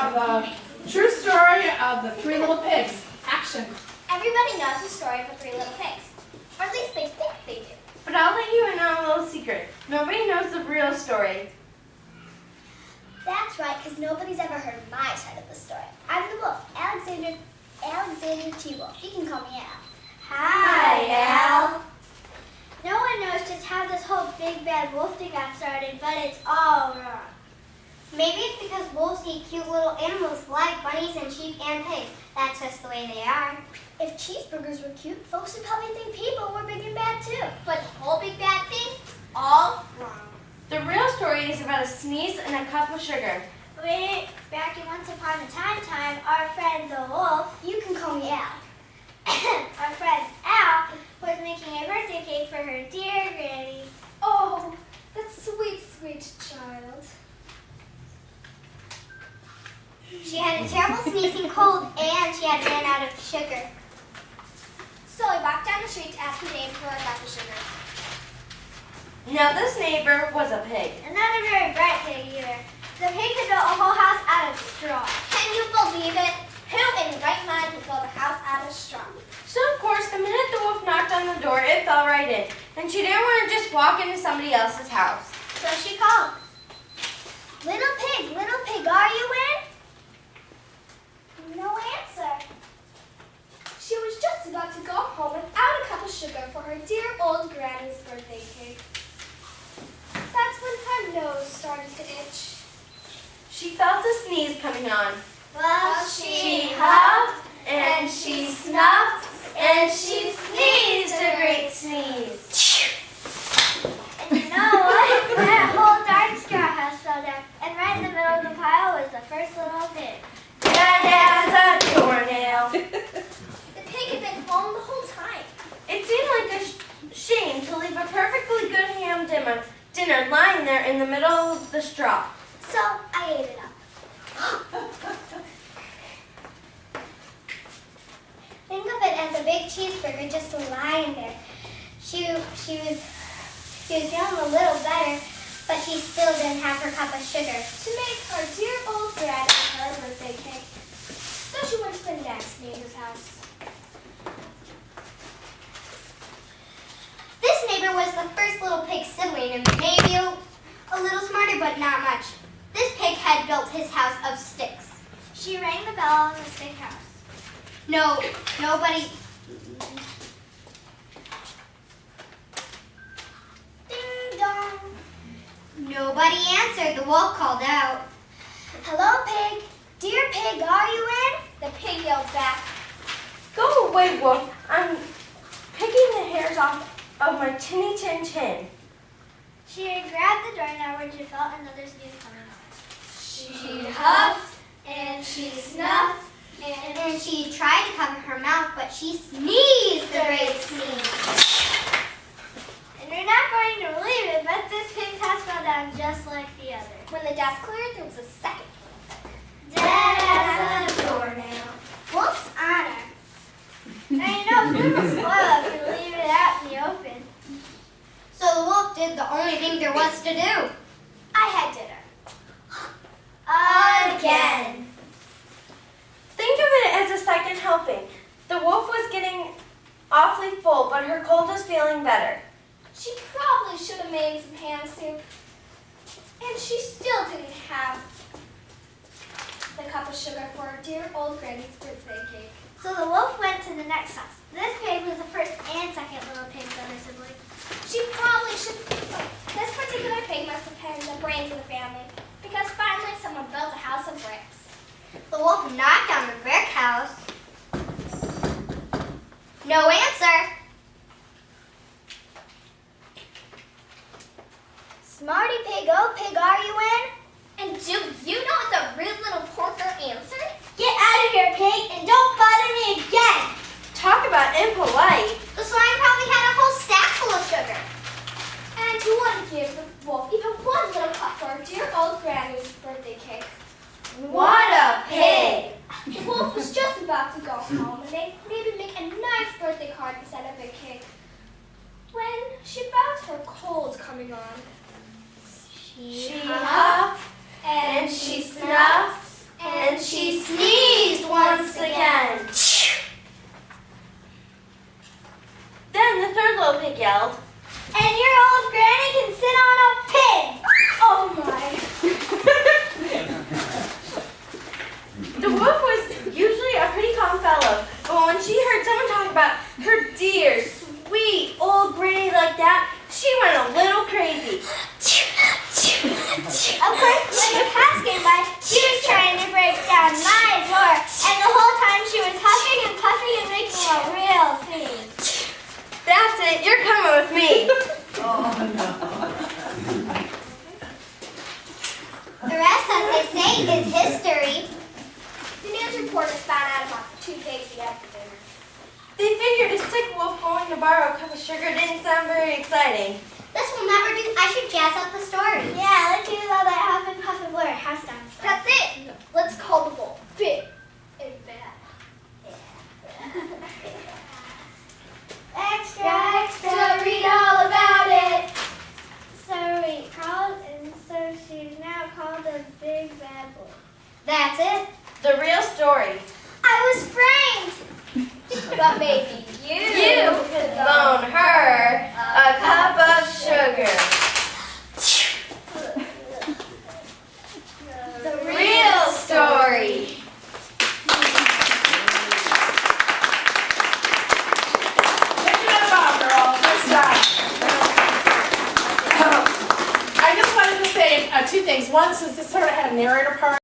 of the true story of the Three Little Pigs. Action. Everybody knows the story of the Three Little Pigs. Or at least they think they do. But I'll let you in on a little secret. Nobody knows the real story. That's right, because nobody's ever heard my side of the story. I'm the wolf, Alexander T. Wolf. You can call me Al. Hi, Al. No one knows just how this whole big bad wolf thing got started, but it's all wrong. Maybe it's because wolves eat cute little animals like bunnies and sheep and pigs. That's just the way they are. If cheeseburgers were cute, folks would probably think people were big and bad too. But the whole big bad thing, all wrong. The real story is about a sneeze and a cup of sugar. Way back in Once Upon a Time, our friend the wolf, you can call me Al. Our friend Al was making a birthday cake for her dear granny. Oh, that sweet, sweet child. She had a terrible sneezing cold and she had ran out of sugar. So we walked down the street to ask her neighbor for a cup of sugar. Now this neighbor was a pig. And not a very bright pig either. The pig had built a whole house out of straw. Can you believe it? Who in their right mind would build a house out of straw? So of course, the minute the wolf knocked on the door, it fell right in. And she didn't want to just walk into somebody else's house. So she called. Little pig, are you in? No answer. She was just about to go home without a cup of sugar for her dear old granny's birthday cake. That's when her nose started to itch. She felt a sneeze coming on. Well, She huffed, and she snuffed, and she sneezed a great sneeze. And you know what? That whole darn straw house fell down, and right in the middle of the pile was the first little pig. Dead as a doornail. The pig had been home the whole time. It seemed like a shame to leave a perfectly good ham dinner lying there in the middle of the straw. So I ate it up. Think of it as a big cheeseburger just lying there. She was feeling a little better, but she still didn't have her cup of sugar to make her dear old granny her birthday cake. So she went to the next neighbor's house. This neighbor was the first little pig sibling and maybe a little smarter, but not much. This pig had built his house of sticks. She rang the bell on the stick house. No, nobody. Ding dong. Nobody answered. The wolf called out. Hello, pig. Dear pig, are you in? The pig yelled back. Go away, wolf. I'm picking the hairs off of my chinny chin chin. She grabbed the doorknob when she felt another sneeze coming on. She huffed, and she snuffed, and she tried to cover her mouth, but she sneezed a great sneeze. And you're not going to believe it, but this pig's house fell down just like the other. When the dust cleared, there was a second one. Dead as a doornail. Wolf's honor. Now you know food will spoil if you leave it out in the open. So the wolf did the only thing there was to do. I had dinner. Again. Think of it as a second helping. The wolf was getting awfully full, but her cold was feeling better. She probably should have made some ham soup. And she still didn't have the cup of sugar for her dear old granny's birthday cake. So the wolf went to the next house. This pig was the first and second little pig of her sibling. She probably should. This particular pig must have been the brains of the family, because finally someone built a house of bricks. The wolf knocked on the brick house. No answer. Smarty pig, oh pig, are you in? And do you know what the rude little porker answered? Get out of here, pig, and don't bother me again. Talk about impolite. The swine probably had a whole sack full of sugar. And who wouldn't give the wolf even one little cup for her dear old granny's birthday cake? What a pig! The wolf was just about to go home and maybe make a nice birthday card instead of a cake when she felt her cold coming on. She huffed, and she snuffed, and when the cats came by, she was trying to break down my door, and the whole time she was huffing and puffing and making a real scene. That's it. You're coming with me. The rest, as they say, is history. The news reporters found out about the 2 pigs after dinner. They figured a sick wolf going to borrow a cup of sugar didn't sound very exciting. This will never do. I should jazz up the story. Yeah, let's use all that huff and puff and blur. House down. That's it. Let's call the wolf big and bad. Extra, extra, read all about it. So we called, and so she's now called a big bad wolf. That's it. The real story. I was framed. But maybe You could loan her a cup of sugar. The Real story. Pick it up, girls. Good stuff. I just wanted to say 2 things. One, since this sort of had a narrator part,